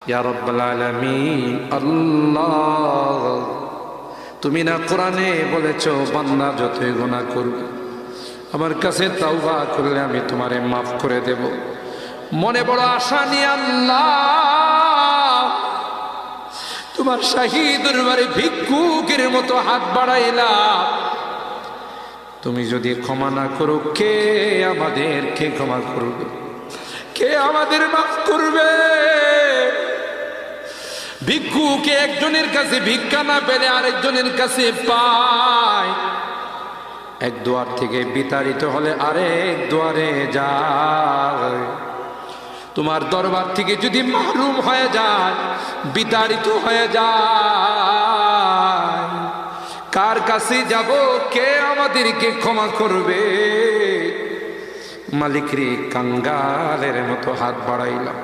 ইয়া রাব্বাল আলামিন। আল্লাহ, তুমি না কোরআনে বলেছো বান্দা যতই গুনাহ করবে আমার কাছে তাওবা করলে আমি তোমারে মাফ করে দেব। মনে বড় আশা নিয়ে আল্লাহ তোমার শাহী দরবারে ভিক্ষুকের মতো হাত বাড়াইলাম। তুমি যদি ক্ষমা না করো, কে আমাদেরকে ক্ষমা করবে? কে আমাদের মাফ করবে? ভিক্ষুকে একজনের কাছে ভিক্ষা না পেলে আরেকজনের কাছে পায়। এক দুয়ার থেকে বিতাড়িত হলে আরেক দুয়ারে যায়। তোমার দরবার থেকে যদি মাহরুম হয়ে যায়, বিতাড়িত হয়ে যায়, কার কাছে যাব? কে আমাদেরকে ক্ষমা করবে? মালিক রে, কাঙ্গালের মতো হাত বাড়াইলাম।